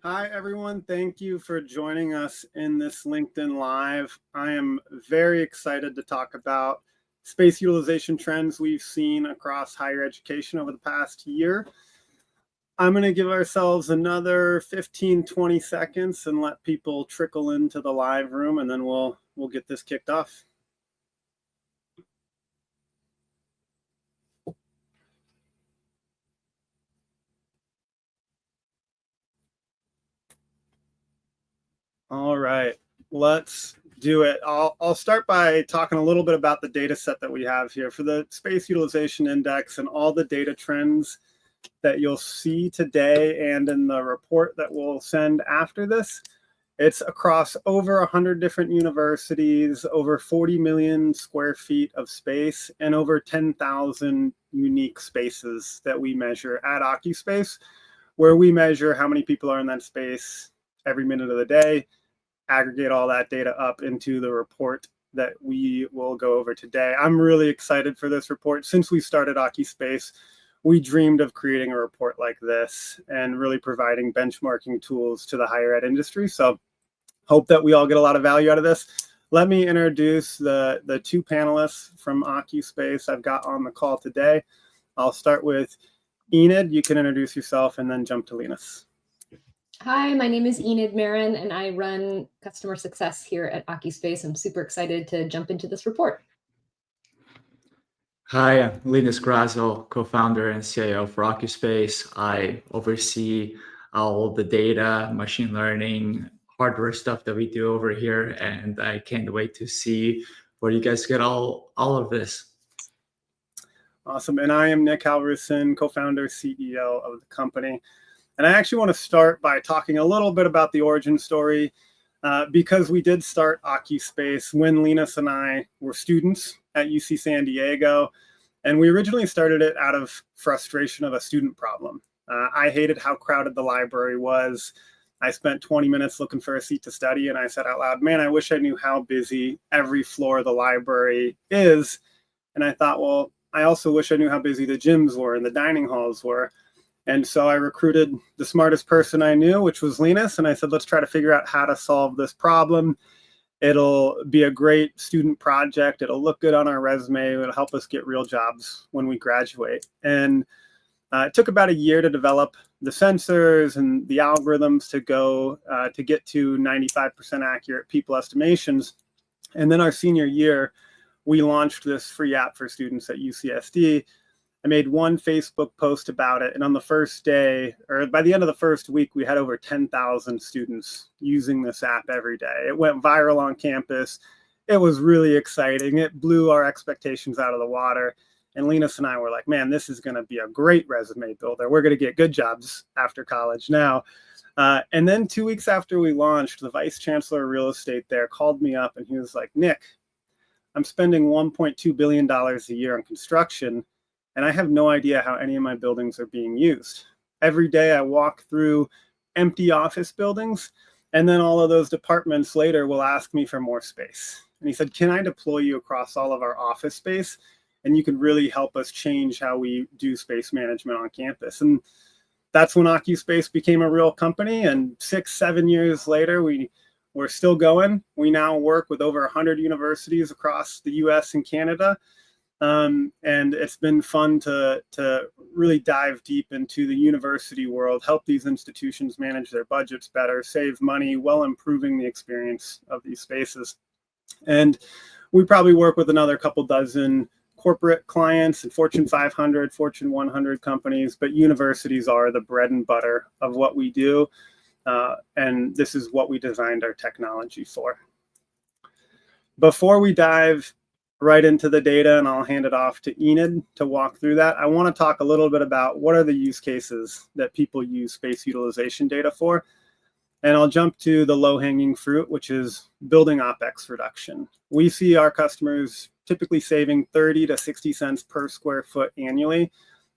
Hi, everyone. Thank you for joining us in this LinkedIn Live. I am very excited to talk about space utilization trends we've seen across higher education over the past year. I'm going to give ourselves another 15-20 seconds and let people trickle into the live room, and then we'll get this kicked off. All right, let's do it. I'll start by talking a little bit about the data set that we have here for the Space Utilization Index and all the data trends that you'll see today and in the report that we'll send after this. It's across over 100 different universities, over 40 million square feet of space, and over 10,000 unique spaces that we measure at Occuspace, where we measure how many people are in that space every minute of the day, aggregate all that data up into the report that we will go over today. I'm really excited for this report. Since we started Occuspace, we dreamed of creating a report like this and really providing benchmarking tools to the higher ed industry. So hope that we all get a lot of value out of this. Let me introduce the two panelists from Occuspace I've got on the call today. I'll start with Enid. You can introduce yourself and then jump to Linus. Hi, my name is Enid Marin, and I run customer success here at Occuspace. I'm super excited to jump into this report. Hi, I'm Linus Grazel, co-founder and CIO for Occuspace. I oversee all the data, machine learning, hardware stuff that we do over here, and I can't wait to see where you guys get all of this. Awesome. And I am Nick Halverson, co-founder, CEO of the company. And I actually want to start by talking a little bit about the origin story because we did start Occuspace when Linus and I were students at UC San Diego. And we originally started it out of frustration of a student problem. I hated how crowded the library was. I spent 20 minutes looking for a seat to study, and I said out loud, man, I wish I knew how busy every floor of the library is. And I thought, well, I also wish I knew how busy the gyms were and the dining halls were. And so I recruited the smartest person I knew, which was Linus. And I said, let's try to figure out how to solve this problem. It'll be a great student project. It'll look good on our resume. It'll help us get real jobs when we graduate. And it took about a year to develop the sensors and the algorithms to go to get to 95% accurate people estimations. And then our senior year, we launched this free app for students at UCSD. I made one Facebook post about it, and on the first day, or by the end of the first week, we had over 10,000 students using this app every day. It went viral on campus. It was really exciting. It blew our expectations out of the water. And Linus and I were like, man, this is going to be a great resume builder. We're going to get good jobs after college now. And then 2 weeks after we launched, the vice chancellor of real estate there called me up, and he was like, Nick, I'm spending $1.2 billion a year on construction, and I have no idea how any of my buildings are being used. Every day I walk through empty office buildings, and then all of those departments later will ask me for more space. And he said, can I deploy you across all of our office space? And you can really help us change how we do space management on campus. And that's when Occuspace became a real company. And 6-7 years later, we're still going. We now work with over 100 universities across the US and Canada. And it's been fun to really dive deep into the university world, help these institutions manage their budgets better, save money while improving the experience of these spaces. And we probably work with another couple dozen corporate clients and Fortune 500, Fortune 100 companies, but universities are the bread and butter of what we do. And this is what we designed our technology for. Before we dive right into the data, and I'll hand it off to Enid to walk through that, I want to talk a little bit about what are the use cases that people use space utilization data for. And I'll jump to the low-hanging fruit, which is building OpEx reduction. We see our customers typically saving 30 to 60 cents per square foot annually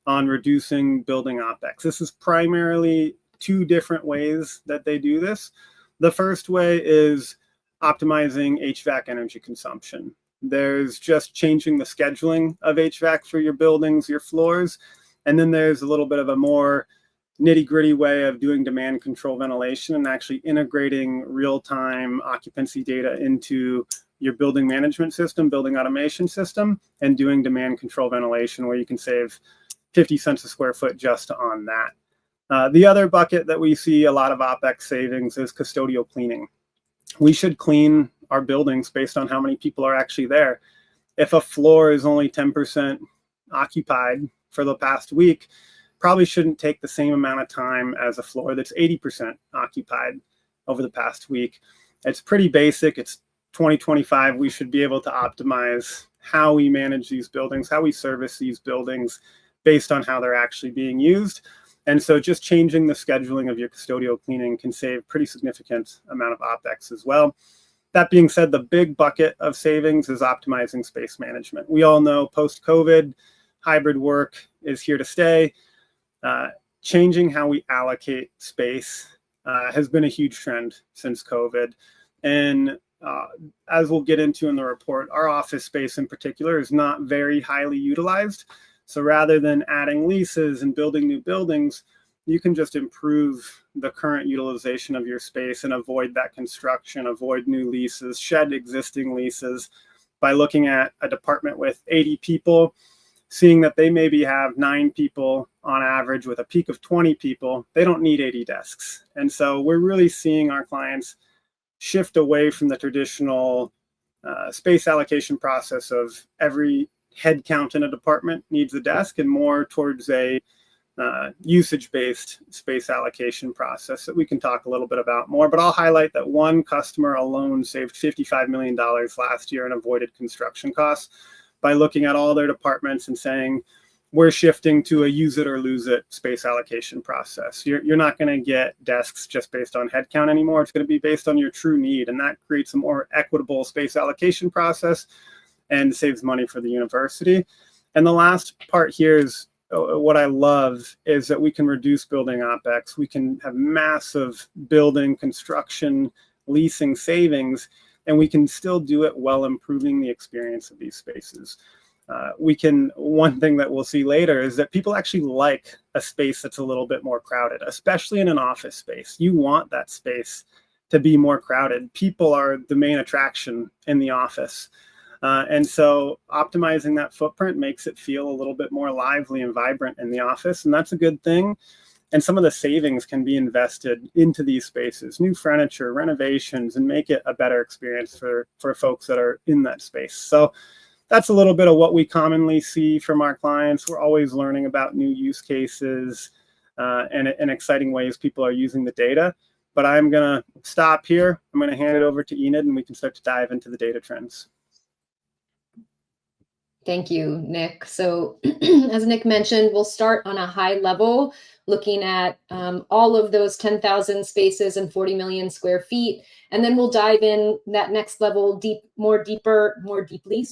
on reducing building OpEx. This is primarily two different ways that they do this. The first way is optimizing HVAC energy consumption. There's just changing the scheduling of HVAC for your buildings, your floors. And then there's a little bit of a more nitty-gritty way of doing demand control ventilation and actually integrating real-time occupancy data into your building management system, building automation system, and doing demand control ventilation where you can save 50 cents a square foot just on that. The other bucket that we see a lot of OpEx savings is custodial cleaning. We should clean our buildings based on how many people are actually there. If a floor is only 10% occupied for the past week, probably shouldn't take the same amount of time as a floor that's 80% occupied over the past week. It's pretty basic. It's 2025. We should be able to optimize how we manage these buildings, how we service these buildings based on how they're actually being used. And so just changing the scheduling of your custodial cleaning can save pretty significant amount of OpEx as well. That being said, the big bucket of savings is optimizing space management. We all know post-COVID, hybrid work is here to stay. Changing how we allocate space has been a huge trend since COVID. And as we'll get into in the report, our office space in particular is not very highly utilized. So rather than adding leases and building new buildings, you can just improve the current utilization of your space and avoid that construction, avoid new leases, shed existing leases by looking at a department with 80 people, seeing that they maybe have 9 people on average with a peak of 20 people. They don't need 80 desks. And so we're really seeing our clients shift away from the traditional space allocation process of every head count in a department needs a desk, and more towards a usage-based space allocation process that we can talk a little bit about more. But I'll highlight that one customer alone saved $55 million last year in avoided construction costs by looking at all their departments and saying, we're shifting to a use it or lose it space allocation process. You're not going to get desks just based on headcount anymore. It's going to be based on your true need, and that creates a more equitable space allocation process and saves money for the university. And the last part here is what I love is that we can reduce building OpEx. We can have massive building, construction, leasing savings, and we can still do it while improving the experience of these spaces. One thing that we'll see later is that people actually like a space that's a little bit more crowded, especially in an office space. You want that space to be more crowded. People are the main attraction in the office. And so optimizing that footprint makes it feel a little bit more lively and vibrant in the office, and that's a good thing. And some of the savings can be invested into these spaces, new furniture, renovations, and make it a better experience for folks that are in that space. So that's a little bit of what we commonly see from our clients. We're always learning about new use cases and exciting ways people are using the data. But I'm going to stop here. I'm going to hand it over to Enid, and we can start to dive into the data trends. Thank you, Nick. So as Nick mentioned, we'll start on a high level, looking at all of those 10,000 spaces and 40 million square feet. And then we'll dive in that next level more deeply,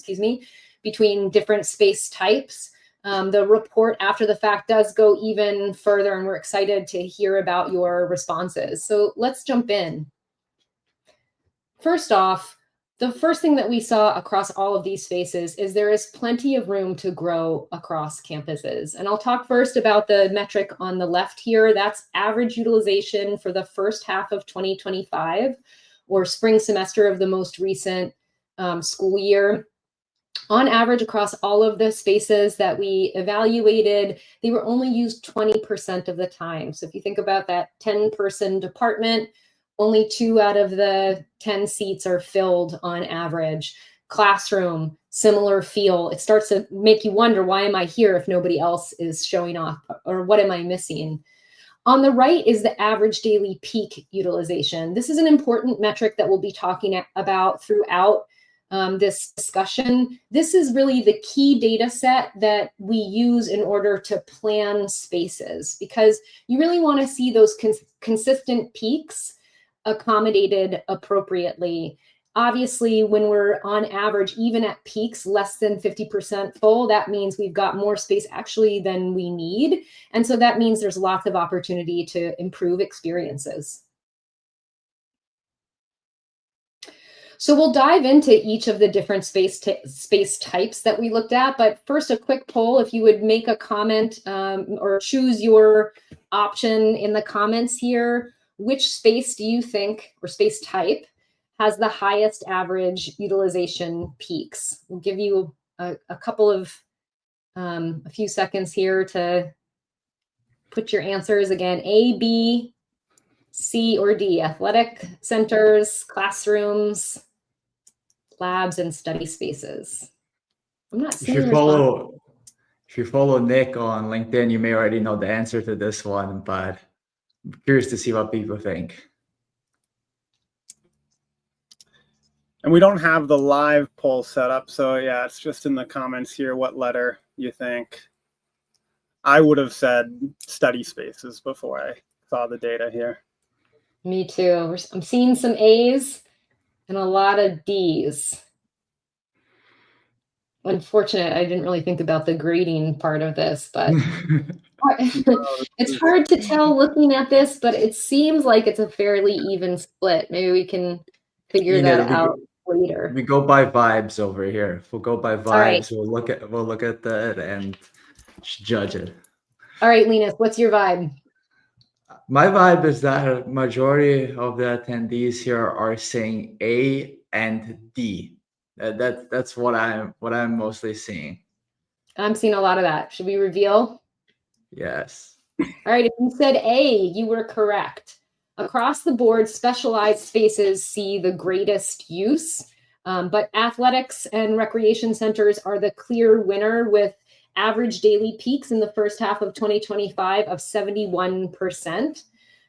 between different space types. The report after the fact does go even further, and we're excited to hear about your responses. So let's jump in. First off, the first thing that we saw across all of these spaces is there is plenty of room to grow across campuses. And I'll talk first about the metric on the left here. That's average utilization for the first half of 2025, or spring semester of the most recent school year. On average, across all of the spaces that we evaluated, they were only used 20% of the time. So if you think about that 10-person department, only 2 out of the 10 seats are filled on average. Classroom, similar feel. It starts to make you wonder, why am I here if nobody else is showing up, or what am I missing? On the right is the average daily peak utilization. This is an important metric that we'll be talking about throughout this discussion. This is really the key data set that we use in order to plan spaces, because you really want to see those consistent peaks accommodated appropriately. Obviously, when we're on average, even at peaks less than 50% full, that means we've got more space actually than we need. And so that means there's lots of opportunity to improve experiences. So we'll dive into each of the different space types that we looked at. But first, a quick poll. If you would make a comment or choose your option in the comments here. Which space do you think, or space type, has the highest average utilization peaks? We'll give you a couple of, a few seconds here to put your answers. Again, A, B, C, or D. Athletic centers, classrooms, labs, and study spaces. I'm not seeing response. If you follow Nick on LinkedIn, you may already know the answer to this one, but I'm curious to see what people think. And we don't have the live poll set up, so yeah, it's just in the comments here what letter you think. I would have said study spaces before I saw the data here. Me too. I'm seeing some A's and a lot of D's. Unfortunate, I didn't really think about the grading part of this, but it's hard to tell looking at this, but it seems like it's a fairly even split. Maybe we can figure that out later. We go by vibes over here. If we'll go by vibes, right. we'll look at that and judge it. All right, Linus, what's your vibe? My vibe is that a majority of the attendees here are saying A and D. That's what I'm mostly seeing. I'm seeing a lot of that. Should we reveal? Yes. All right, if you said A, you were correct. Across the board, specialized spaces see the greatest use, but athletics and recreation centers are the clear winner with average daily peaks in the first half of 2025 of 71%.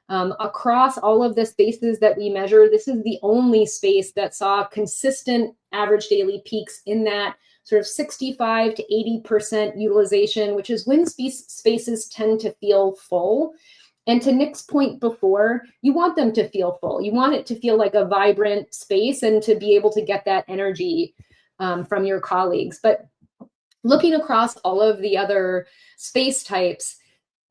Across all of the spaces that we measure, this is the only space that saw consistent average daily peaks in that sort of 65 to 80% utilization, which is when spaces tend to feel full. And to Nick's point before, you want them to feel full. You want it to feel like a vibrant space and to be able to get that energy from your colleagues. But looking across all of the other space types,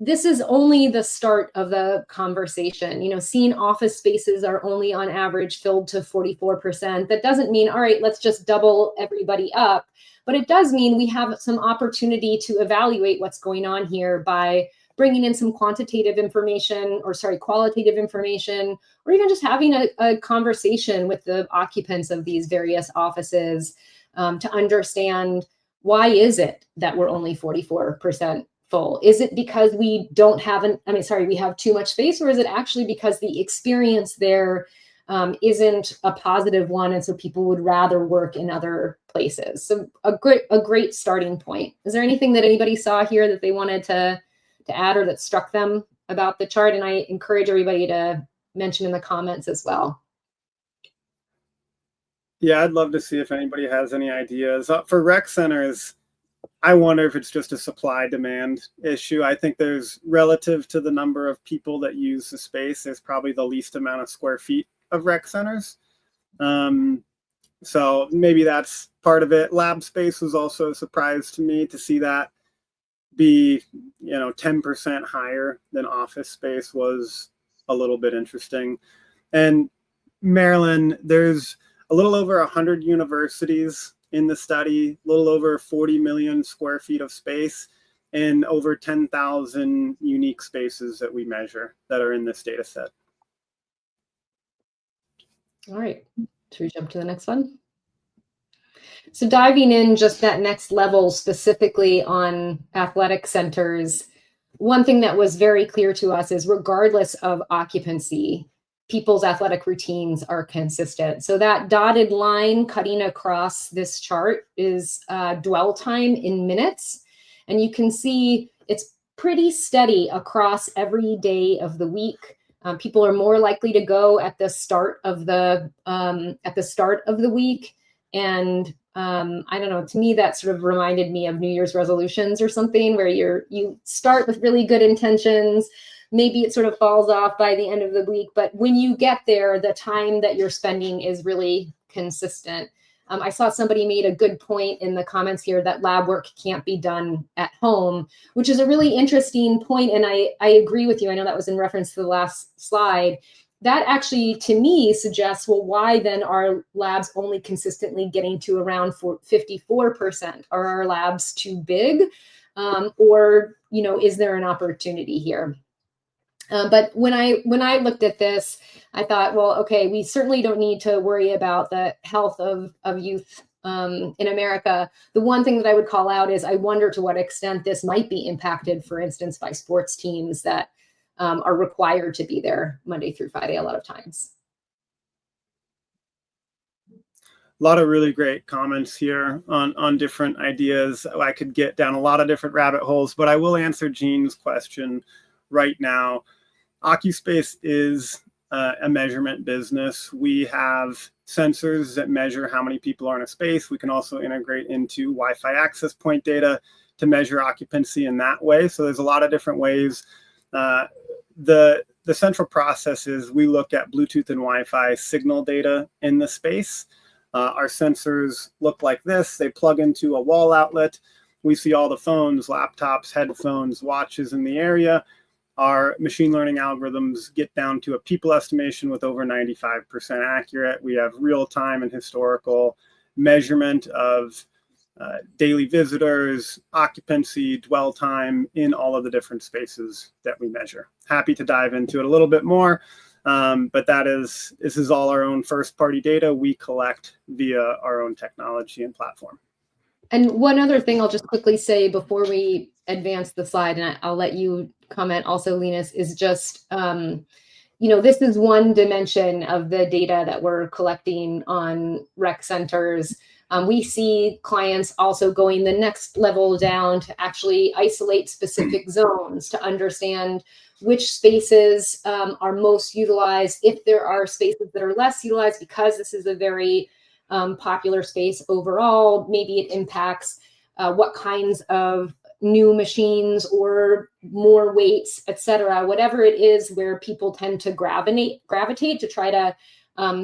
this is only the start of the conversation. You know, seeing office spaces are only on average filled to 44%. That doesn't mean, all right, let's just double everybody up. But it does mean we have some opportunity to evaluate what's going on here by bringing in some qualitative information, or even just having a conversation with the occupants of these various offices to understand, why is it that we're only 44% full? Is it because we have too much space, or is it actually because the experience there isn't a positive one, and so people would rather work in other places? So a great starting point. Is there anything that anybody saw here that they wanted to add or that struck them about the chart? And I encourage everybody to mention in the comments as well. Yeah, I'd love to see if anybody has any ideas. For rec centers, I wonder if it's just a supply-demand issue. I think there's, relative to the number of people that use the space, there's probably the least amount of square feet of rec centers. So maybe that's part of it. Lab space was also a surprise to me to see that be, 10% higher than office space was a little bit interesting. And Maryland, there's a little over 100 universities in the study, a little over 40 million square feet of space, and over 10,000 unique spaces that we measure that are in this data set. All right, should we jump to the next one? So diving in just that next level, specifically on athletic centers, one thing that was very clear to us is regardless of occupancy, people's athletic routines are consistent. So that dotted line cutting across this chart is dwell time in minutes. And you can see it's pretty steady across every day of the week. People are more likely to go at the start of the week. And I don't know, to me, that sort of reminded me of New Year's resolutions or something, where you start with really good intentions. Maybe it sort of falls off by the end of the week, but when you get there, the time that you're spending is really consistent. I saw somebody made a good point in the comments here that lab work can't be done at home, which is a really interesting point. And I agree with you. I know that was in reference to the last slide. That actually, to me, suggests, well, why then are labs only consistently getting to around 54%? Are our labs too big? Or, is there an opportunity here? But when I looked at this, I thought, well, okay, we certainly don't need to worry about the health of youth in America. The one thing that I would call out is I wonder to what extent this might be impacted, for instance, by sports teams that are required to be there Monday through Friday a lot of times. A lot of really great comments here on different ideas. I could get down a lot of different rabbit holes, but I will answer Jean's question right now. Occuspace is a measurement business. We have sensors that measure how many people are in a space. We can also integrate into Wi-Fi access point data to measure occupancy in that way. So there's a lot of different ways. The central process is we look at Bluetooth and Wi-Fi signal data in the space. Our sensors look like this. They plug into a wall outlet. We see all the phones, laptops, headphones, watches in the area. Our machine learning algorithms get down to a people estimation with over 95% accurate. We have real-time and historical measurement of daily visitors, occupancy, dwell time in all of the different spaces that we measure. Happy to dive into it a little bit more, but this is all our own first-party data we collect via our own technology and platform. And one other thing I'll just quickly say before we advance the slide, and I'll let you comment also, Linus, is just, this is one dimension of the data that we're collecting on rec centers. We see clients also going the next level down to actually isolate specific zones to understand which spaces are most utilized, if there are spaces that are less utilized, because this is a very popular space overall. Maybe it impacts what kinds of new machines or more weights, etc. Whatever it is where people tend to gravitate to try to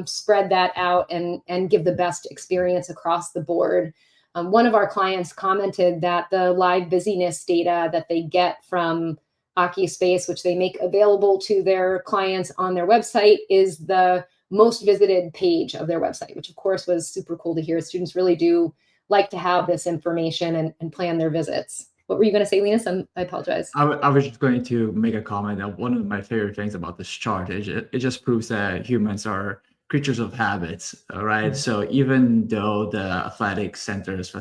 spread that out and give the best experience across the board. One of our clients commented that the live busyness data that they get from Occuspace, which they make available to their clients on their website, is the most visited page of their website, which of course was super cool to hear. Students really do like to have this information and plan their visits. What were you going to say, Linus? I apologize. I was just going to make a comment that one of my favorite things about this chart is it just proves that humans are creatures of habits, right? Mm-hmm. So even though the athletic centers,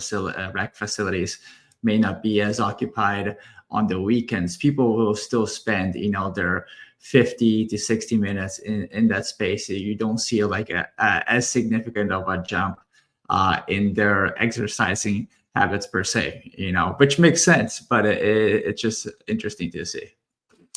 rec facilities may not be as occupied on the weekends, people will still spend, their 50 to 60 minutes in that space. You don't see like as significant of a jump in their exercising habits per se, which makes sense, but it's just interesting to see.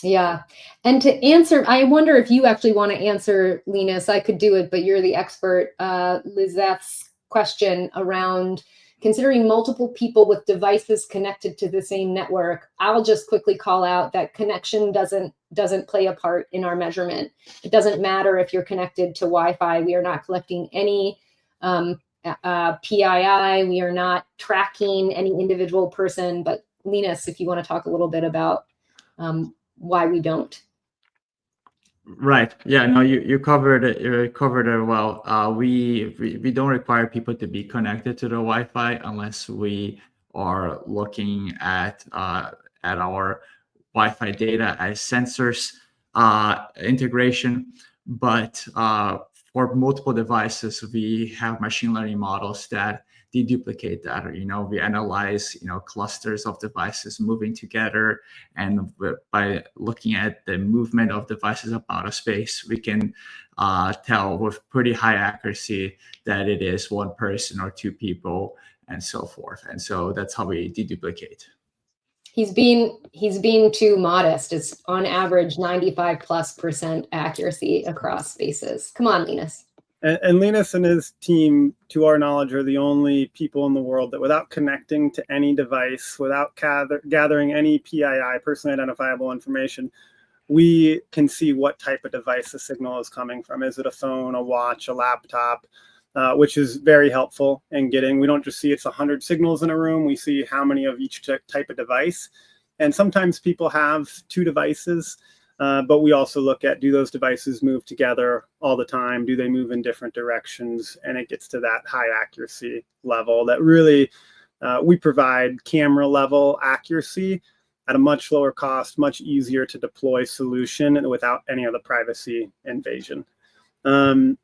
Yeah. And to answer, I wonder if you actually want to answer, Linus. I could do it, but you're the expert. Lizette's question around considering multiple people with devices connected to the same network. I'll just quickly call out that connection doesn't play a part in our measurement. It doesn't matter if you're connected to Wi-Fi. We are not collecting any PII. We are not tracking any individual person. But Linus, if you want to talk a little bit about why we don't. Right. Yeah. No, you covered it. You covered it well. We don't require people to be connected to the Wi-Fi unless we are looking at our Wi-Fi data as sensors integration. But for multiple devices, we have machine learning models that deduplicate that. We analyze clusters of devices moving together, and by looking at the movement of devices about a space, we can tell with pretty high accuracy that it is one person or two people and so forth. And so that's how we deduplicate. He's being too modest. It's on average 95+% accuracy across spaces. Come on, Linus. And Linus and his team, to our knowledge, are the only people in the world that without connecting to any device, without gathering any PII, personally identifiable information, we can see what type of device the signal is coming from. Is it a phone, a watch, a laptop, which is very helpful in getting, we don't just see it's 100 signals in a room, we see how many of each type of device. And sometimes people have two devices, but we also look at, do those devices move together all the time? Do they move in different directions? And it gets to that high accuracy level that really, we provide camera level accuracy at a much lower cost, much easier to deploy solution without any of the privacy invasion. A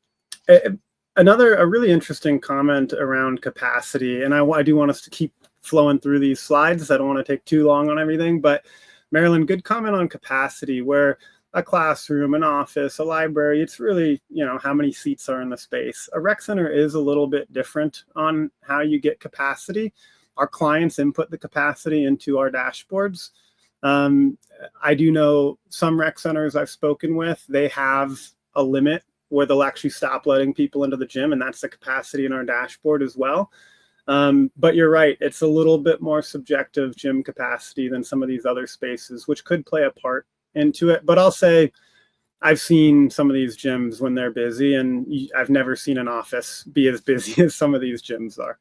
really interesting comment around capacity, and I do want us to keep flowing through these slides. I don't want to take too long on everything, but Marilyn, good comment on capacity, where a classroom, an office, a library, it's really, how many seats are in the space. A rec center is a little bit different on how you get capacity. Our clients input the capacity into our dashboards. I do know some rec centers I've spoken with, they have a limit where they'll actually stop letting people into the gym, and that's the capacity in our dashboard as well. But you're right, it's a little bit more subjective gym capacity than some of these other spaces, which could play a part into it. But I'll say I've seen some of these gyms when they're busy, and I've never seen an office be as busy as some of these gyms are.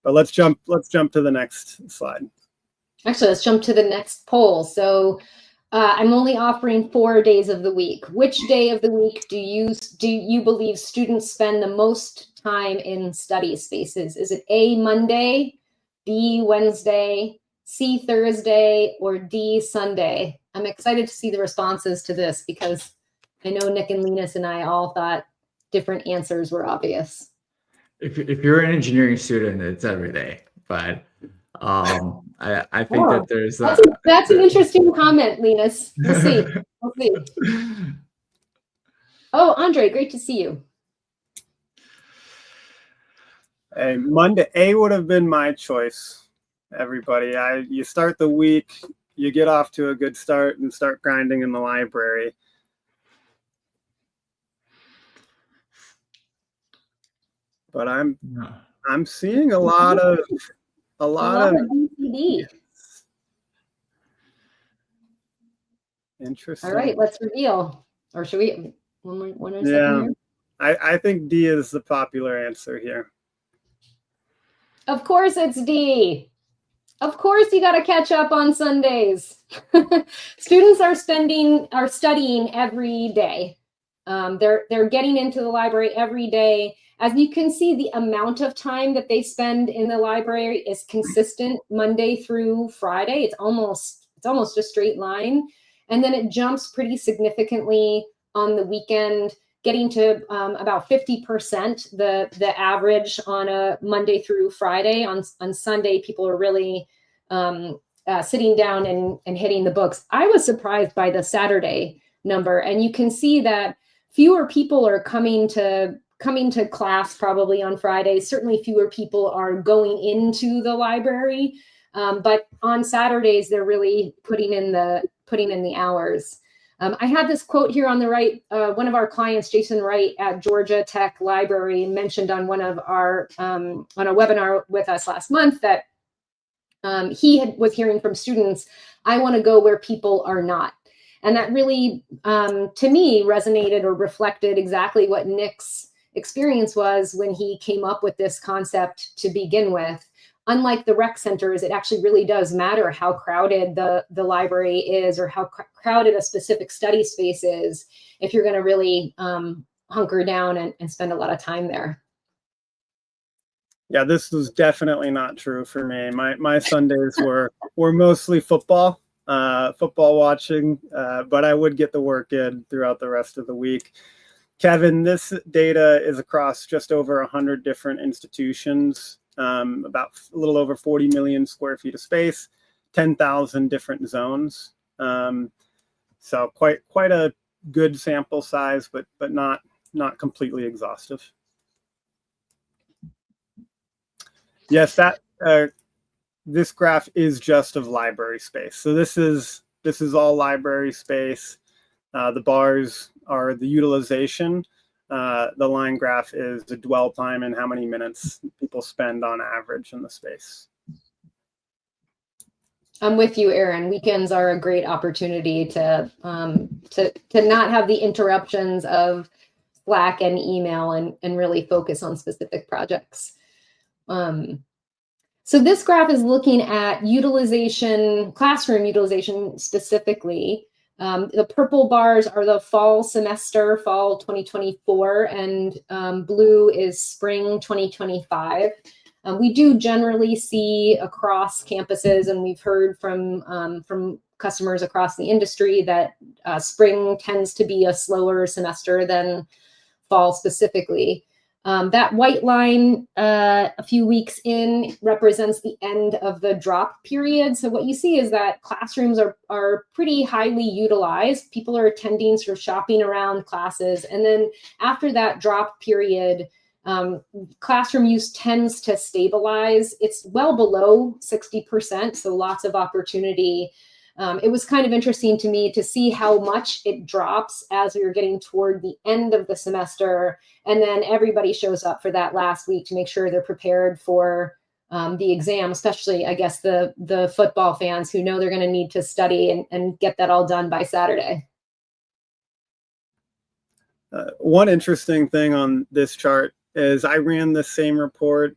But let's jump to the next slide. Actually, let's jump to the next poll. So I'm only offering 4 days of the week. Which day of the week do you believe students spend the most time in study spaces? Is it A, Monday, B, Wednesday, C, Thursday, or D, Sunday? I'm excited to see the responses to this because I know Nick and Linus and I all thought different answers were obvious. If you're an engineering student, it's every day. But I think that there's that's an interesting comment, Linus. We'll see. We'll see. Oh, Andre, great to see you. Hey, Monday, A would have been my choice, everybody. You start the week, you get off to a good start and start grinding in the library. But I'm seeing a lot of DCD. Interesting. All right, let's reveal. Or should we one more second here? I think D is the popular answer here. Of course it's D. Of course you got to catch up on Sundays. Students are studying every day. They're getting into the library every day. As you can see, the amount of time that they spend in the library is consistent Monday through Friday. It's almost a straight line. And then it jumps pretty significantly on the weekend, getting to about 50% the average on a Monday through Friday. On Sunday, people are really sitting down and hitting the books. I was surprised by the Saturday number, and you can see that fewer people are coming to class probably on Fridays. Certainly fewer people are going into the library, but on Saturdays they're really putting in the hours. I had this quote here on the right. One of our clients, Jason Wright at Georgia Tech Library, mentioned on one of our on a webinar with us last month that was hearing from students, "I want to go where people are not." And that really, to me, resonated or reflected exactly what Nick's experience was when he came up with this concept to begin with. Unlike the rec centers, it actually really does matter how crowded the library is or how crowded a specific study space is if you're going to really hunker down and spend a lot of time there. Yeah, this was definitely not true for me. My Sundays were mostly football watching, but I would get the work in throughout the rest of the week. Kevin, this data is across just over 100 different institutions, about a little over 40 million square feet of space, 10,000 different zones. So quite a good sample size, but not completely exhaustive. Yes, this graph is just of library space. So this is all library space. The bars are the utilization. The line graph is the dwell time and how many minutes people spend on average in the space. I'm with you, Aaron. Weekends are a great opportunity to not have the interruptions of Slack and email and really focus on specific projects. So this graph is looking at utilization, classroom utilization specifically. The purple bars are the fall semester, fall 2024, and blue is spring 2025. We do generally see across campuses, and we've heard from customers across the industry that spring tends to be a slower semester than fall specifically. That white line a few weeks in represents the end of the drop period. So what you see is that classrooms are pretty highly utilized. People are attending, sort of shopping around classes. And then after that drop period, classroom use tends to stabilize. It's well below 60%, so lots of opportunity. It was kind of interesting to me to see how much it drops as we were getting toward the end of the semester. And then everybody shows up for that last week to make sure they're prepared for the exam, especially, I guess, the football fans who know they're going to need to study and get that all done by Saturday. One interesting thing on this chart is I ran the same report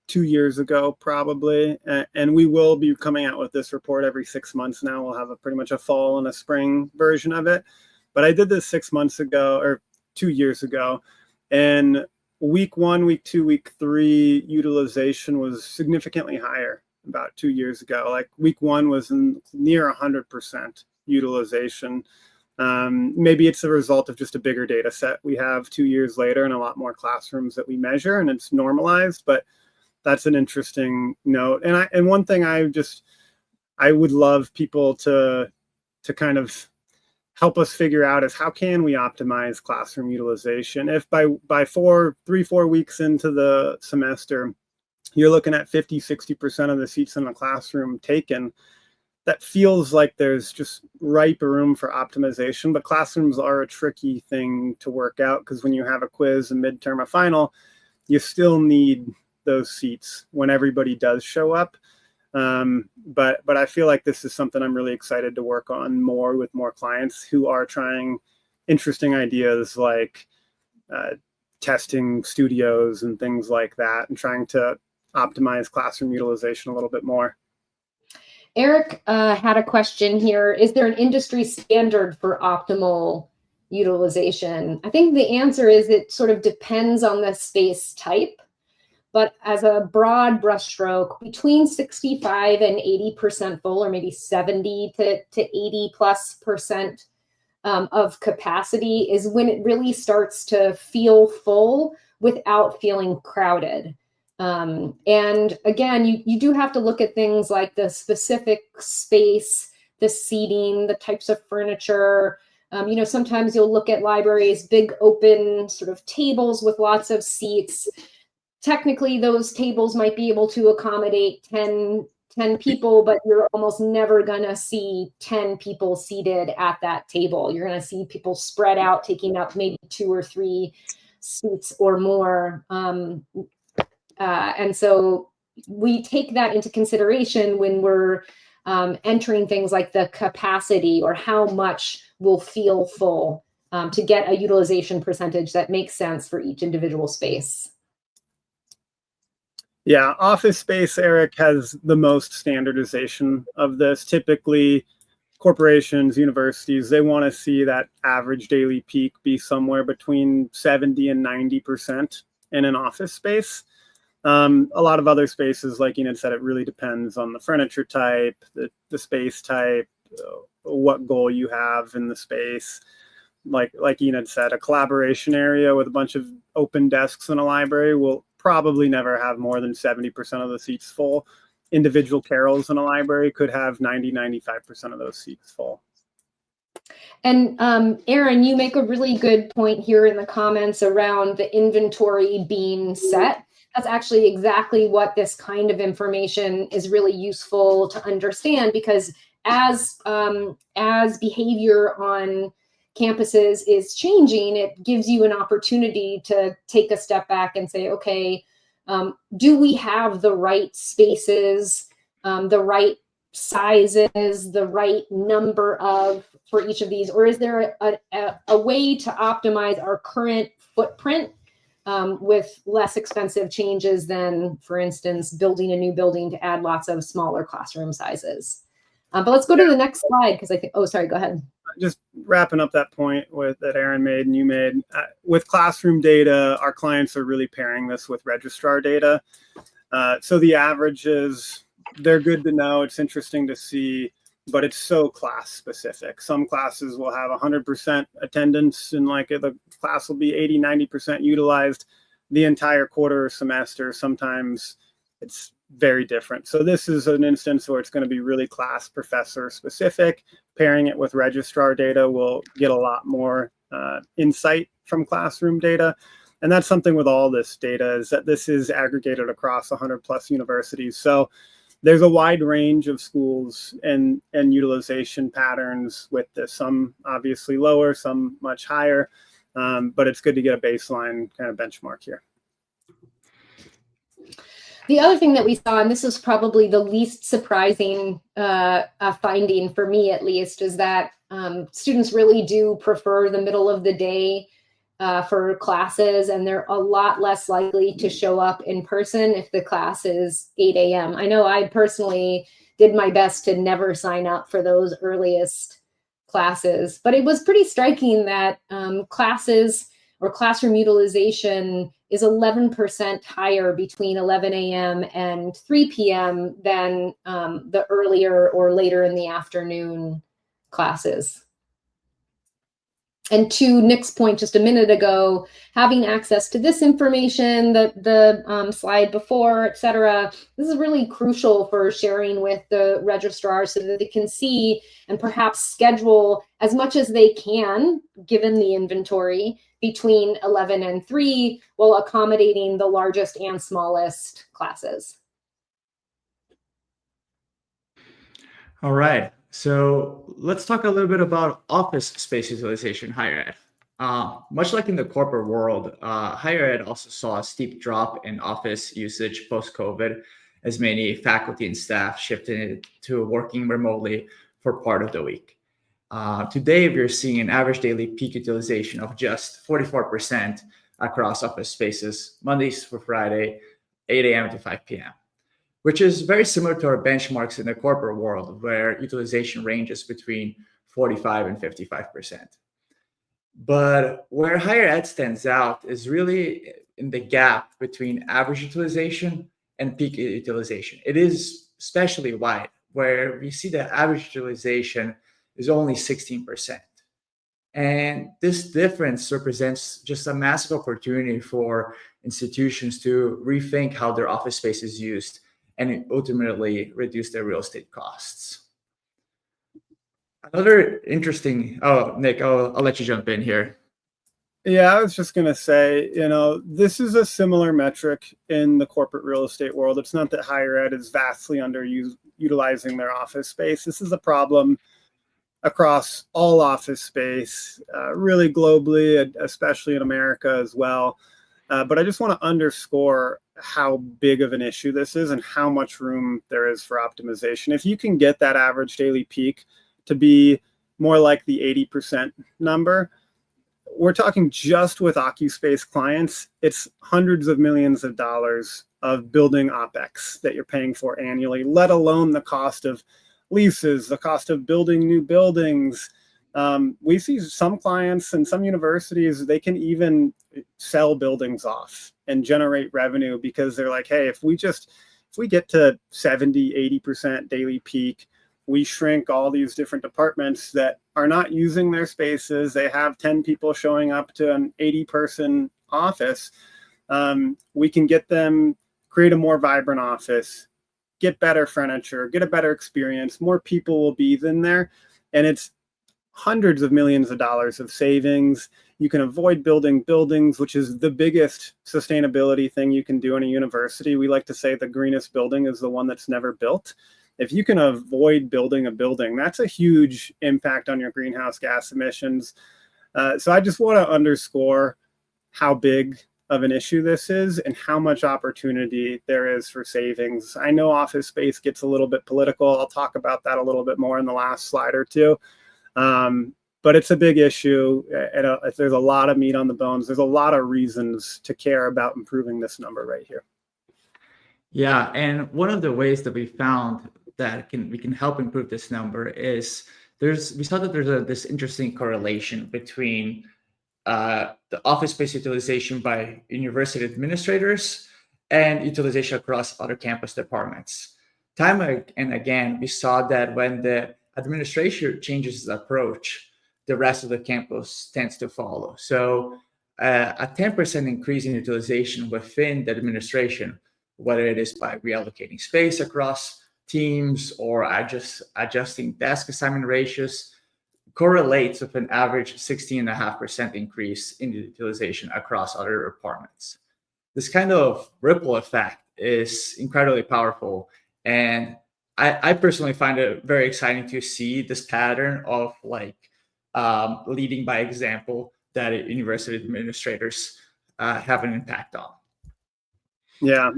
2 years ago, probably, and we will be coming out with this report every 6 months now. We'll have pretty much a fall and a spring version of it. But I did this 6 months ago, or 2 years ago, and week 1, week 2, week 3 utilization was significantly higher about 2 years ago. Like week 1 was near 100% utilization. Maybe it's a result of just a bigger data set we have 2 years later and a lot more classrooms that we measure, and it's normalized, but that's an interesting note. And one thing I would love people to kind of help us figure out is how can we optimize classroom utilization? If by 3-4 weeks into the semester, you're looking at 50-60% of the seats in the classroom taken, that feels like there's just ripe room for optimization. But classrooms are a tricky thing to work out because when you have a quiz, a midterm, a final, you still need those seats when everybody does show up. But I feel like this is something I'm really excited to work on more with more clients who are trying interesting ideas like testing studios and things like that, and trying to optimize classroom utilization a little bit more. Eric had a question here. Is there an industry standard for optimal utilization? I think the answer is it sort of depends on the space type. But as a broad brushstroke, between 65 and 80% full, or maybe 70 to 80+% of capacity is when it really starts to feel full without feeling crowded. And again, you do have to look at things like the specific space, the seating, the types of furniture. Sometimes you'll look at libraries, big open sort of tables with lots of seats. Technically, those tables might be able to accommodate 10 people, but you're almost never going to see 10 people seated at that table. You're going to see people spread out, taking up maybe 2 or 3 seats or more. And so we take that into consideration when we're entering things like the capacity or how much will feel full to get a utilization percentage that makes sense for each individual space. Yeah, Office Space, Eric, has the most standardization of this. Typically, corporations, universities, they want to see that average daily peak be somewhere between 70 and 90% in an office space. A lot of other spaces, like Enid said, it really depends on the furniture type, the space type, what goal you have in the space. Like Enid said, a collaboration area with a bunch of open desks in a library will probably never have more than 70% of the seats full. Individual carrels in a library could have 90-95% of those seats full. And Aaron, you make a really good point here in the comments around the inventory being set. That's actually exactly what this kind of information is really useful to understand, because as behavior on campuses is changing, it gives you an opportunity to take a step back and say, okay, do we have the right spaces, the right sizes, the right number for each of these, or is there a way to optimize our current footprint with less expensive changes than, for instance, building a new building to add lots of smaller classroom sizes? But let's go to the next slide, because I think, oh, sorry, go ahead. Just wrapping up that point that Aaron made and you made, with classroom data, our clients are really pairing this with registrar data. So the averages, they're good to know. It's interesting to see, but it's so class specific. Some classes will have 100% attendance and like the class will be 80, 90% utilized the entire quarter or semester. Sometimes it's very different. So this is an instance where it's going to be really class professor specific. Pairing it with registrar data will get a lot more insight from classroom data. And that's something with all this data, is that this is aggregated across 100 plus universities. So there's a wide range of schools and utilization patterns with this, some obviously lower, some much higher, but it's good to get a baseline kind of benchmark here. The other thing that we saw, and this is probably the least surprising finding for me at least, is that students really do prefer the middle of the day for classes, and they're a lot less likely to show up in person if the class is 8 a.m. I know I personally did my best to never sign up for those earliest classes, but it was pretty striking that classes or classroom utilization is 11% higher between 11 a.m. and 3 p.m. than the earlier or later in the afternoon classes. And to Nick's point just a minute ago, having access to this information, the slide before, et cetera, this is really crucial for sharing with the registrar so that they can see and perhaps schedule as much as they can, given the inventory, between 11 and 3 while accommodating the largest and smallest classes. All right. So let's talk a little bit about office space utilization higher ed. Much like in the corporate world, higher ed also saw a steep drop in office usage post-COVID, as many faculty and staff shifted to working remotely for part of the week. Today, we're seeing an average daily peak utilization of just 44% across office spaces, Mondays through Friday, 8 a.m. to 5 p.m. which is very similar to our benchmarks in the corporate world, where utilization ranges between 45 and 55%. But where higher ed stands out is really in the gap between average utilization and peak utilization. It is especially wide, where we see the average utilization is only 16%. And this difference represents just a massive opportunity for institutions to rethink how their office space is used and ultimately reduce their real estate costs. Another interesting, Nick, I'll let you jump in here. Yeah, I was just going to say, this is a similar metric in the corporate real estate world. It's not that higher ed is vastly underutilizing their office space. This is a problem across all office space, really globally, especially in America as well. But I just want to underscore how big of an issue this is and how much room there is for optimization. If you can get that average daily peak to be more like the 80% number, we're talking just with Occuspace clients, it's hundreds of millions of dollars of building OpEx that you're paying for annually, let alone the cost of leases, the cost of building new buildings. We see some clients and some universities, they can even sell buildings off and generate revenue because they're like, hey, if we get to 70, 80% daily peak, we shrink all these different departments that are not using their spaces. They have 10 people showing up to an 80-person office. We can get them, create a more vibrant office, get better furniture, get a better experience. More people will be in there. And it's hundreds of millions of dollars of savings. You can avoid building buildings, which is the biggest sustainability thing you can do in a university. We like to say the greenest building is the one that's never built. If you can avoid building a building, that's a huge impact on your greenhouse gas emissions. So I just want to underscore how big of an issue this is and how much opportunity there is for savings. I know office space gets a little bit political. I'll talk about that a little bit more in the last slide or two. But it's a big issue. And there's a lot of meat on the bones. There's a lot of reasons to care about improving this number right here. Yeah, and one of the ways that we found that we can help improve this number is we saw that there's this interesting correlation between the office space utilization by university administrators and utilization across other campus departments. Time and again, we saw that when the administration changes its approach, the rest of the campus tends to follow. So a 10% increase in utilization within the administration, whether it is by reallocating space across teams or adjusting desk assignment ratios, correlates with an average 16.5% increase in utilization across other departments. This kind of ripple effect is incredibly powerful. And I personally find it very exciting to see this pattern of like leading by example that university administrators have an impact on. Yeah,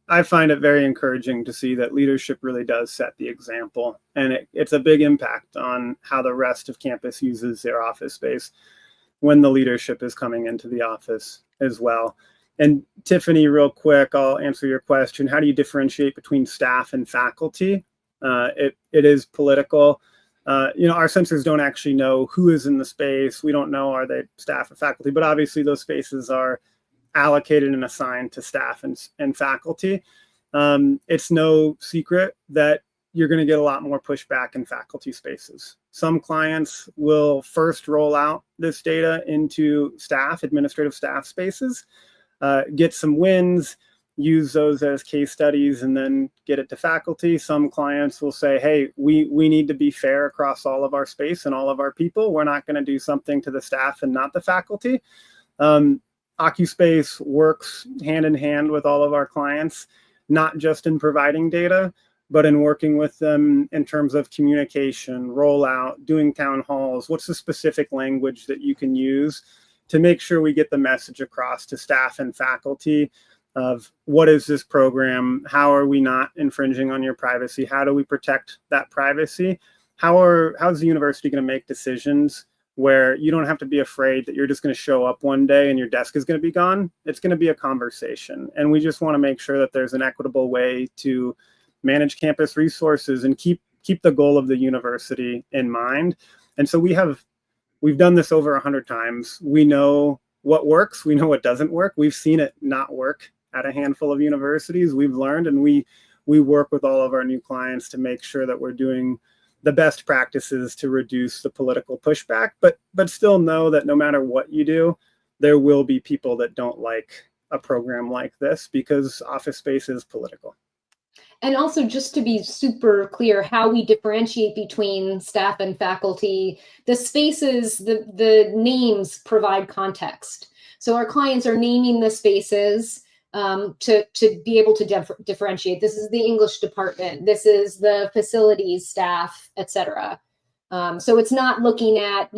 I find it very encouraging to see that leadership really does set the example, and it's a big impact on how the rest of campus uses their office space when the leadership is coming into the office as well. And Tiffany, real quick, I'll answer your question. How do you differentiate between staff and faculty? It is political. Our sensors don't actually know who is in the space. We don't know, are they staff or faculty, but obviously those spaces are allocated and assigned to staff and faculty. It's no secret that you're going to get a lot more pushback in faculty spaces. Some clients will first roll out this data into administrative staff spaces, get some wins, use those as case studies, and then get it to faculty. Some clients will say, hey, we need to be fair across all of our space and all of our people. We're not going to do something to the staff and not the faculty. Occuspace works hand in hand with all of our clients, not just in providing data, but in working with them in terms of communication, rollout, doing town halls. What's the specific language that you can use to make sure we get the message across to staff and faculty of what is this program? How are we not infringing on your privacy? How do we protect that privacy? How's the university going to make decisions where you don't have to be afraid that you're just going to show up one day and your desk is going to be gone? It's going to be a conversation. And we just want to make sure that there's an equitable way to manage campus resources and keep the goal of the university in mind. And so we've done this over 100 times. We know what works. We know what doesn't work. We've seen it not work at a handful of universities. We've learned, and we work with all of our new clients to make sure that we're doing the best practices to reduce the political pushback, but still know that no matter what you do, there will be people that don't like a program like this because office space is political. And also, just to be super clear, how we differentiate between staff and faculty, the spaces, the names provide context. So our clients are naming the spaces to be able to differentiate. This is the English department. This is the facilities staff, etc. So it's not looking at,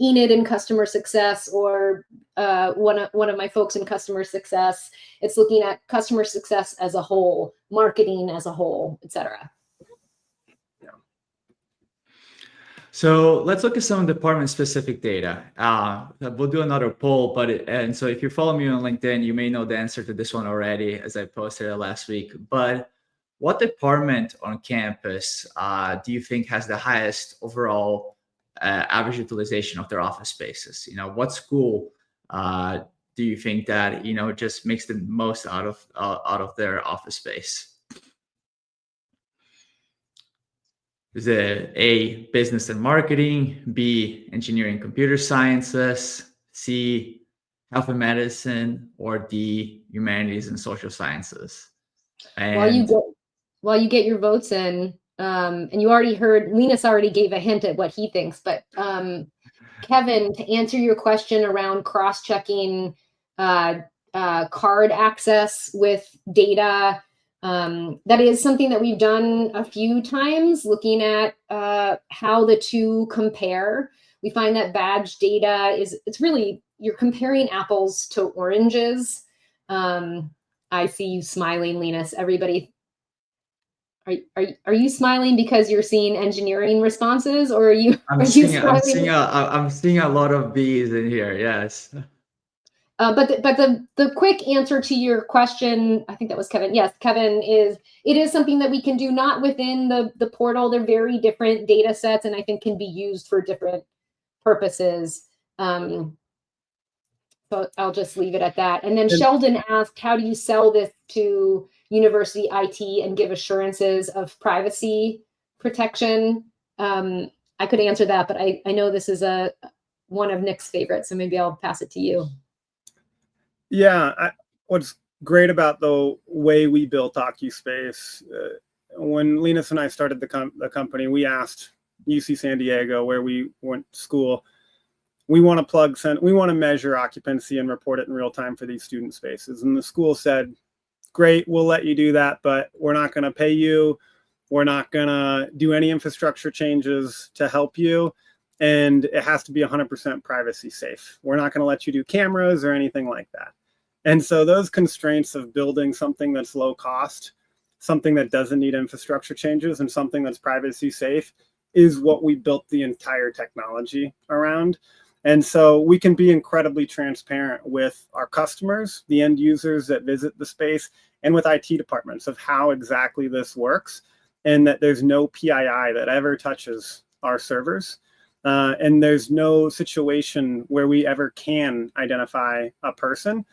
Enid in customer success or one of my folks in customer success. It's looking at customer success as a whole, marketing as a whole, etc. So let's look at some department-specific data. We'll do another poll, and so if you follow me on LinkedIn, you may know the answer to this one already, as I posted it last week. But what department on campus do you think has the highest overall average utilization of their office spaces? What school do you think that just makes the most out of their office space? Is it A, business and marketing, B, engineering computer sciences, C, health and medicine, or D, humanities and social sances? And while you get your votes in, and you already heard, Linus already gave a hint at what he thinks, but Kevin, to answer your question around cross-checking card access with data, that is something that we've done a few times, looking at how the two compare. We find that badge data it's really, you're comparing apples to oranges. I see you smiling, Linus. Everybody, are you smiling because you're seeing engineering responses, or are you? I'm seeing a lot of B's in here. Yes. But the quick answer to your question, I think that was Kevin. Yes, Kevin, it is something that we can do, not within the portal. They're very different data sets, and I think can be used for different purposes. So I'll just leave it at that. And then Sheldon asked, how do you sell this to university IT and give assurances of privacy protection? I could answer that, but I know this is one of Nick's favorites, so maybe I'll pass it to you. Yeah, what's great about the way we built Occuspace, when Linus and I started the company, we asked UC San Diego, where we went to school, we want to measure occupancy and report it in real time for these student spaces. And the school said, great, we'll let you do that, but we're not going to pay you. We're not going to do any infrastructure changes to help you. And it has to be 100% privacy safe. We're not going to let you do cameras or anything like that. And so those constraints of building something that's low cost, something that doesn't need infrastructure changes, and something that's privacy safe is what we built the entire technology around. And so we can be incredibly transparent with our customers, the end users that visit the space, and with IT departments of how exactly this works, and that there's no PII that ever touches our servers. And there's no situation where we ever can identify a person.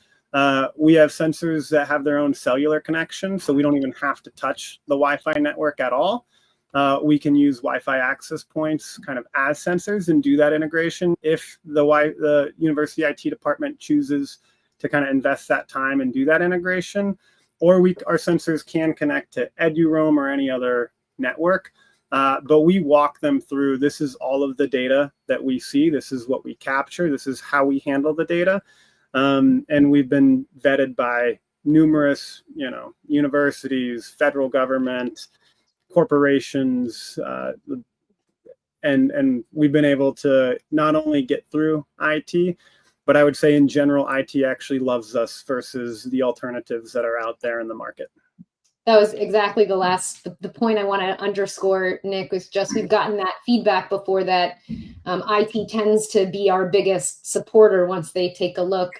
We have sensors that have their own cellular connection, so we don't even have to touch the Wi-Fi network at all. We can use Wi-Fi access points kind of as sensors and do that integration if the university IT department chooses to kind of invest that time and do that integration. Or our sensors can connect to EduRoam or any other network. But we walk them through, this is all of the data that we see. This is what we capture. This is how we handle the data. And we've been vetted by numerous, universities, federal government, corporations, and we've been able to not only get through IT, but I would say in general, IT actually loves us versus the alternatives that are out there in the market. That was exactly the point I want to underscore, Nick, was just we've gotten that feedback before that IT tends to be our biggest supporter once they take a look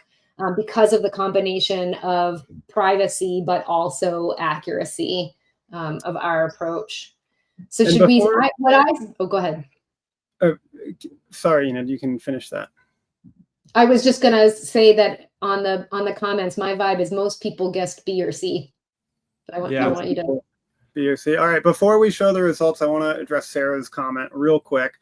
because of the combination of privacy, but also accuracy of our approach. So And should before, go ahead. Sorry, Enid, you can finish that. I was just going to say that on the comments, my vibe is most people guessed B or C. But I want you to. B or C. All right, before we show the results, I want to address Sarah's comment real quick.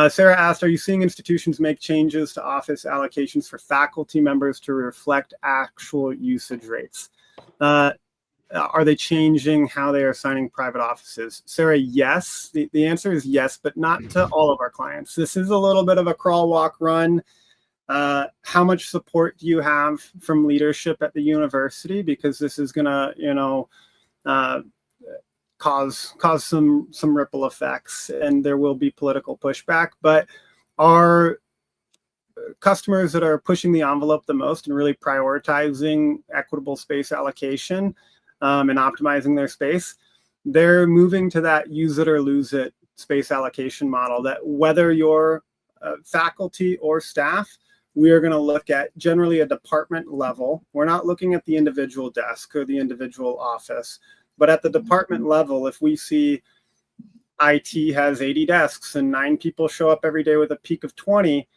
Sarah asked, are you seeing institutions make changes to office allocations for faculty members to reflect actual usage rates? Are they changing how they are assigning private offices? Sarah, yes. The answer is yes, but not to all of our clients. This is a little bit of a crawl, walk, run. How much support do you have from leadership at the university? Because this is going to, cause some ripple effects, and there will be political pushback. But our customers that are pushing the envelope the most and really prioritizing equitable space allocation and optimizing their space, they're moving to that use it or lose it space allocation model, that whether you're faculty or staff, we are going to look at generally a department level. We're not looking at the individual desk or the individual office, but at the department level, if we see IT has 80 desks and 9 people show up every day with a peak of 20,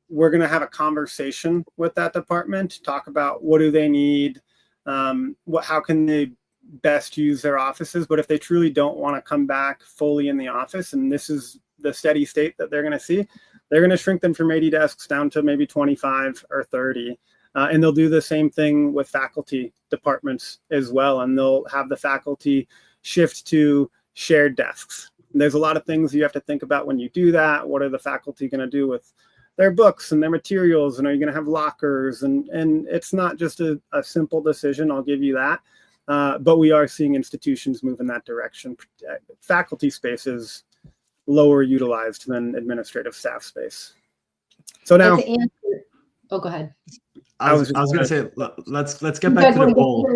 we're going to have a conversation with that department, talk about what do they need, how can they best use their offices. But if they truly don't want to come back fully in the office, and this is the steady state that they're going to see, they're going to shrink them from 80 desks down to maybe 25 or 30. And they'll do the same thing with faculty departments as well. And they'll have the faculty shift to shared desks. And there's a lot of things you have to think about when you do that. What are the faculty going to do with their books and their materials? And are you going to have lockers? And it's not just a simple decision, I'll give you that. But we are seeing institutions move in that direction. Faculty space is lower utilized than administrative staff space. So now, go ahead. I was going to say, let's get back to the poll.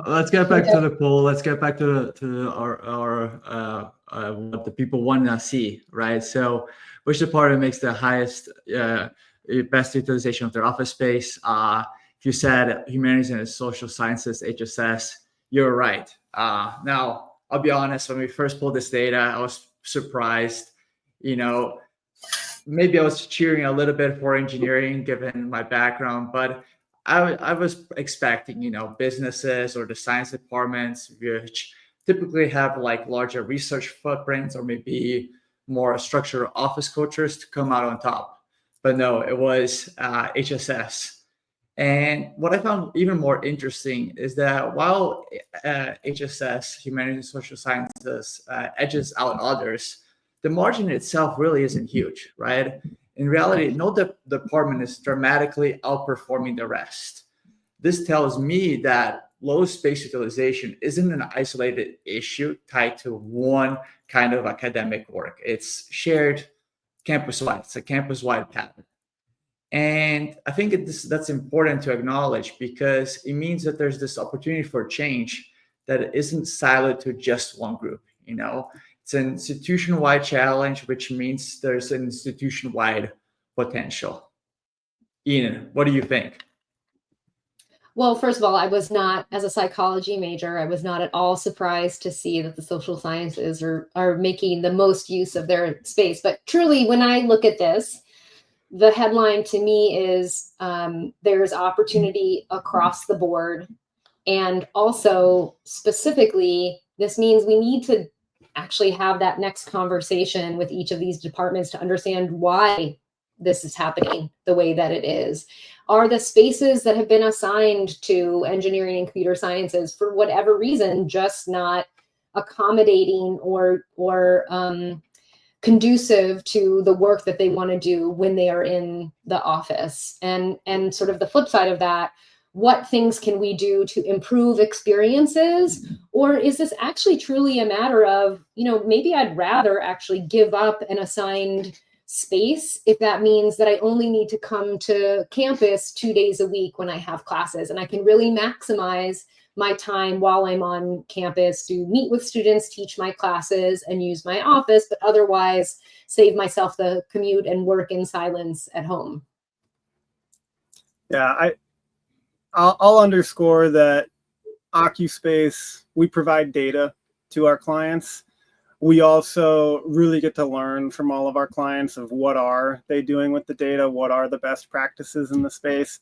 Let's get back to the poll. Let's get back to our what the people want to see, right? So, which department makes the highest, best utilization of their office space? If you said humanities and social sciences, HSS, you're right. Now, I'll be honest. When we first pulled this data, I was surprised. maybe I was cheering a little bit for engineering given my background, but I was expecting, businesses or the science departments, which typically have like larger research footprints or maybe more structured office cultures to come out on top. But no, it was HSS. And what I found even more interesting is that while HSS, Humanities and Social Sciences, edges out others, the margin itself really isn't huge, right? In reality, no department is dramatically outperforming the rest. This tells me that low space utilization isn't an isolated issue tied to one kind of academic work. It's shared campus-wide. It's a campus-wide pattern. And I think that's important to acknowledge because it means that there's this opportunity for change that isn't siloed to just one group. It's an institution-wide challenge, which means there's an institution-wide potential. Ian, what do you think? Well, first of all, I was not, as a psychology major, I was not at all surprised to see that the social sciences are making the most use of their space. But truly, when I look at this, the headline to me is there's opportunity across the board. And also, specifically, this means we need to actually have that next conversation with each of these departments to understand why this is happening the way that it is. Are the spaces that have been assigned to engineering and computer sciences, for whatever reason, just not accommodating or conducive to the work that they want to do when they are in the office? And sort of the flip side of that, what things can we do to improve experiences? Or is this actually truly a matter of, maybe I'd rather actually give up an assigned space if that means that I only need to come to campus 2 days a week when I have classes, and I can really maximize my time while I'm on campus to meet with students, teach my classes, and use my office, but otherwise save myself the commute and work in silence at home. Yeah, I'll underscore that Occuspace, we provide data to our clients. We also really get to learn from all of our clients of what are they doing with the data, what are the best practices in the space.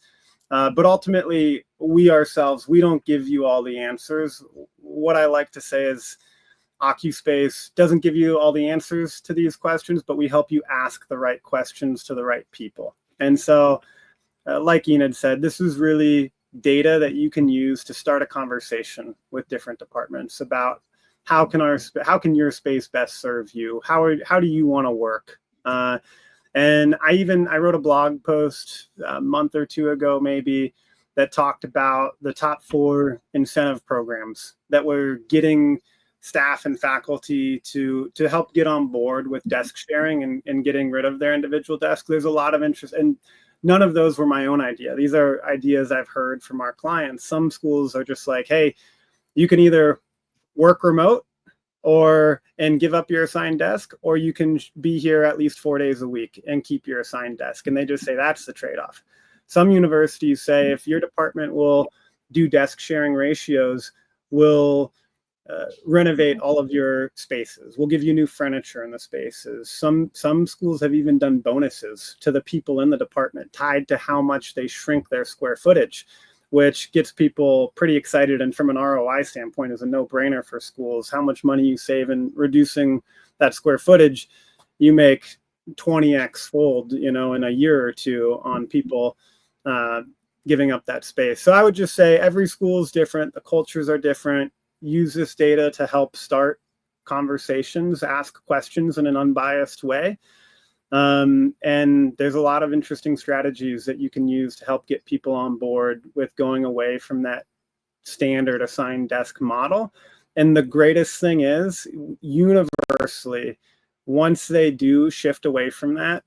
But ultimately, we ourselves, we don't give you all the answers. What I like to say is Occuspace doesn't give you all the answers to these questions, but we help you ask the right questions to the right people. And so, like Ian had said, this is really data that you can use to start a conversation with different departments about how can your space best serve you? How do you want to work? And I wrote a blog post a month or two ago, maybe, that talked about the top 4 incentive programs that were getting staff and faculty to help get on board with desk sharing and getting rid of their individual desks. There's a lot of interest, and none of those were my own idea. These are ideas I've heard from our clients. Some schools are just like, hey, you can either work remote and give up your assigned desk, or you can be here at least 4 days a week and keep your assigned desk. And they just say that's the trade-off. Some universities say if your department will do desk sharing ratios, we'll renovate all of your spaces. We'll give you new furniture in the spaces. Some schools have even done bonuses to the people in the department tied to how much they shrink their square footage, which gets people pretty excited, and from an ROI standpoint is a no-brainer for schools. How much money you save in reducing that square footage, you make 20x fold, in a year or two on people giving up that space. So I would just say every school is different. The cultures are different. Use this data to help start conversations, ask questions in an unbiased way. And there's a lot of interesting strategies that you can use to help get people on board with going away from that standard assigned desk model. And the greatest thing is, universally, once they do shift away from that,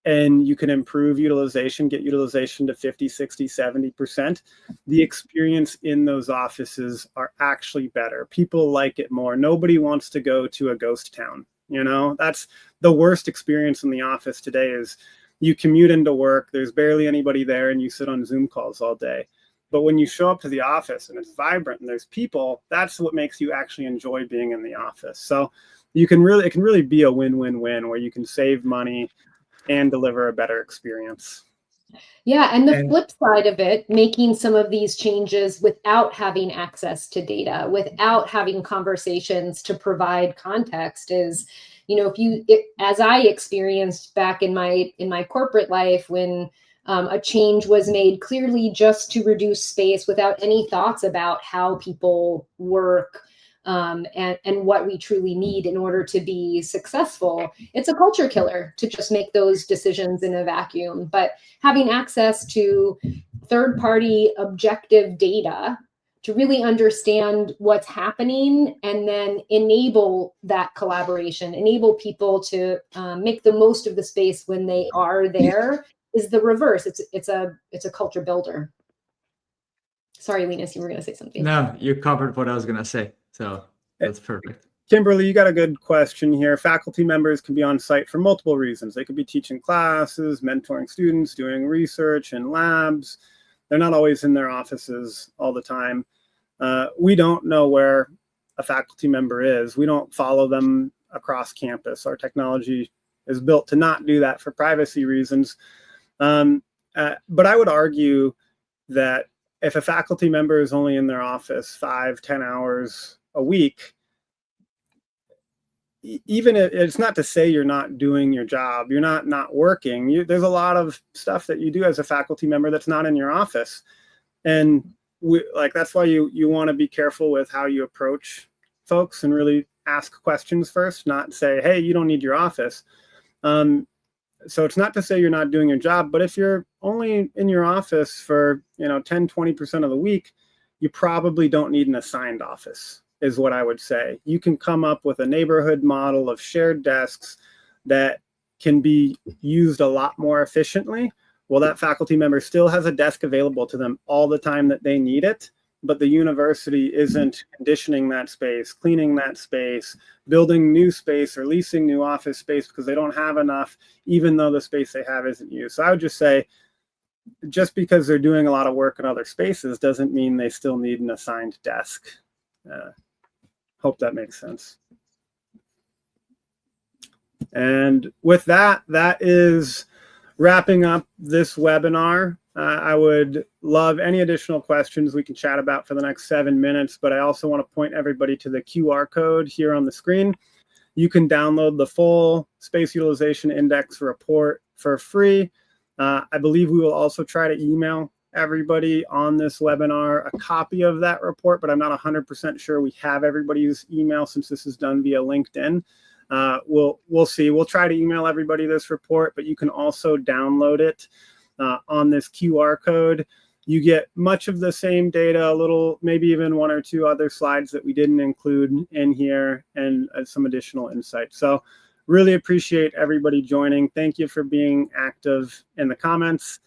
and you can improve utilization, get utilization to 50, 60, 70%, the experience in those offices are actually better. People like it more. Nobody wants to go to a ghost town. That's the worst experience in the office today is you commute into work, there's barely anybody there, and you sit on Zoom calls all day. But when you show up to the office and it's vibrant and there's people, that's what makes you actually enjoy being in the office. So it can really be a win-win-win where you can save money and deliver a better experience. Yeah, and the flip side of it, making some of these changes without having access to data, without having conversations to provide context is, as I experienced back in my corporate life when a change was made clearly just to reduce space without any thoughts about how people work, and what we truly need in order to be successful. It's a culture killer to just make those decisions in a vacuum. But having access to third-party objective data to really understand what's happening and then enable that collaboration, enable people to make the most of the space when they are there is the reverse. It's a culture builder. Sorry, Linus, you were going to say something. No, you covered what I was going to say. So that's perfect. Kimberly, you got a good question here. Faculty members can be on site for multiple reasons. They could be teaching classes, mentoring students, doing research in labs. They're not always in their offices all the time. We don't know where a faculty member is. We don't follow them across campus. Our technology is built to not do that for privacy reasons. But I would argue that if a faculty member is only in their office 5-10 hours a week, even if it's not to say you're not doing your job, you're not working. There's a lot of stuff that you do as a faculty member that's not in your office, and that's why you want to be careful with how you approach folks and really ask questions first, not say, hey, you don't need your office. So it's not to say you're not doing your job, but if you're only in your office for 10-20% of the week, you probably don't need an assigned office, is what I would say. You can come up with a neighborhood model of shared desks that can be used a lot more efficiently. Well, that faculty member still has a desk available to them all the time that they need it, but the university isn't conditioning that space, cleaning that space, building new space or leasing new office space because they don't have enough, even though the space they have isn't used. So I would just say, just because they're doing a lot of work in other spaces doesn't mean they still need an assigned desk. Hope that makes sense. And with that, that is wrapping up this webinar. I would love any additional questions we can chat about for the next 7 minutes, but I also want to point everybody to the QR code here on the screen. You can download the full Space Utilization Index report for free. I believe we will also try to email everybody on this webinar a copy of that report, but I'm not 100% sure we have everybody's email since this is done via LinkedIn. We'll see. We'll try to email everybody this report, but you can also download it on this QR code. You get much of the same data, a little, maybe even 1 or 2 other slides that we didn't include in here, and some additional insights. So really appreciate everybody joining. Thank you for being active in the comments.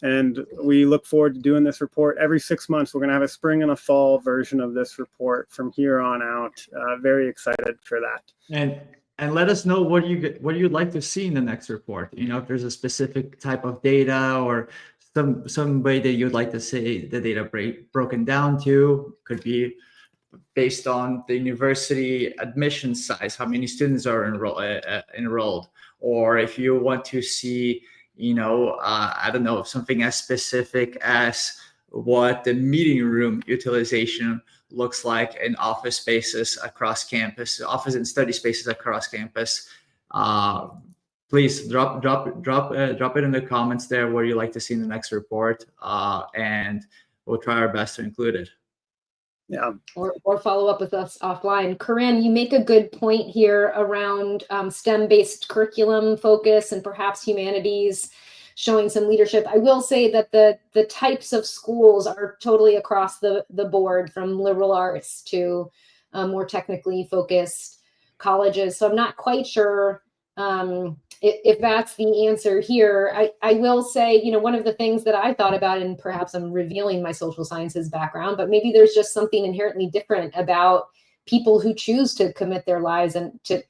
And we look forward to doing this report every 6 months. We're going to have a spring and a fall version of this report from here on out. Very excited for that. And let us know what you'd like to see in the next report. If there's a specific type of data or some way that you'd like to see the data broken down to. Could be based on the university admission size, how many students are enrolled, or if you want to see, I don't know, something as specific as what the meeting room utilization looks like in office spaces across campus, office and study spaces across campus. Please drop it in the comments there what you'd like to see in the next report, and we'll try our best to include it. Yeah. Or follow up with us offline. Corinne, you make a good point here around STEM-based curriculum focus and perhaps humanities showing some leadership. I will say that the types of schools are totally across the board, from liberal arts to more technically focused colleges. So I'm not quite sure if that's the answer here. I will say, one of the things that I thought about, and perhaps I'm revealing my social sciences background, but maybe there's just something inherently different about people who choose to commit their lives and to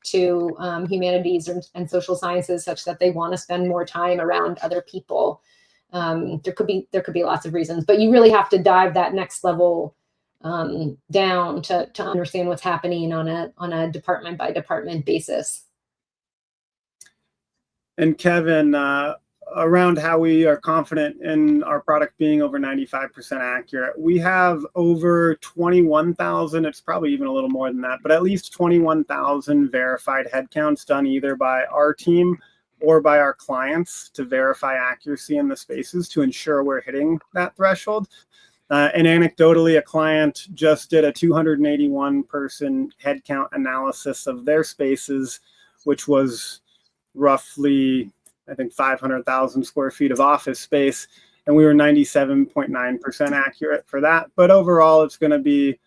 humanities and social sciences, such that they want to spend more time around other people. There could be lots of reasons, but you really have to dive that next level down to understand what's happening on a department by department basis. And Kevin, around how we are confident in our product being over 95% accurate, we have over 21,000, it's probably even a little more than that, but at least 21,000 verified headcounts done either by our team or by our clients to verify accuracy in the spaces to ensure we're hitting that threshold. And anecdotally, a client just did a 281 person headcount analysis of their spaces, which was roughly, I think, 500,000 square feet of office space. And we were 97.9% accurate for that. But overall, it's going to be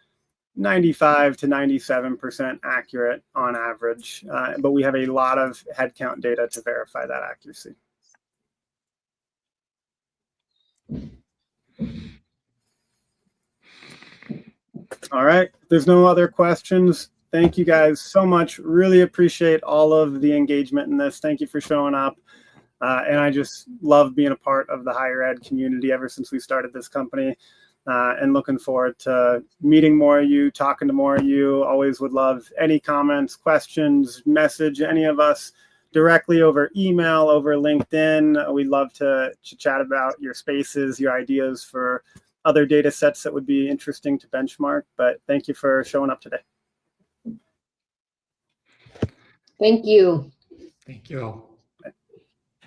95 to 97% accurate on average. But we have a lot of headcount data to verify that accuracy. All right. If there's no other questions, thank you guys so much. Really appreciate all of the engagement in this. Thank you for showing up. And I just love being a part of the higher ed community ever since we started this company. And looking forward to meeting more of you, talking to more of you. Always would love any comments, questions, message any of us directly over email, over LinkedIn. We'd love to chat about your spaces, your ideas for other data sets that would be interesting to benchmark. But thank you for showing up today. Thank you. Thank you.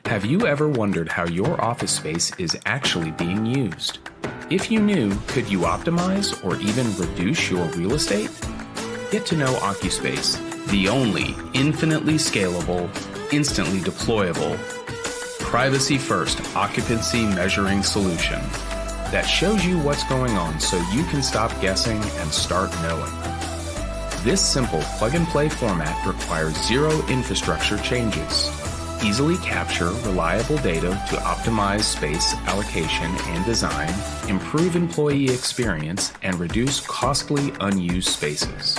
Have you ever wondered how your office space is actually being used? If you knew, could you optimize or even reduce your real estate? Get to know Occuspace, the only infinitely scalable, instantly deployable, privacy-first occupancy measuring solution that shows you what's going on so you can stop guessing and start knowing. This simple plug-and-play format requires zero infrastructure changes. Easily capture reliable data to optimize space allocation and design, improve employee experience, and reduce costly unused spaces.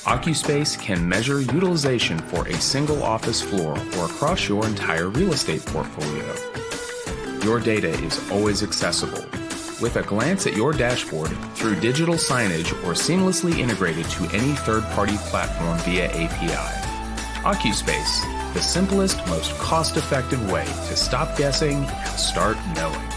Occuspace can measure utilization for a single office floor or across your entire real estate portfolio. Your data is always accessible. With a glance at your dashboard, through digital signage or seamlessly integrated to any third-party platform via API. Occuspace, the simplest, most cost-effective way to stop guessing and start knowing.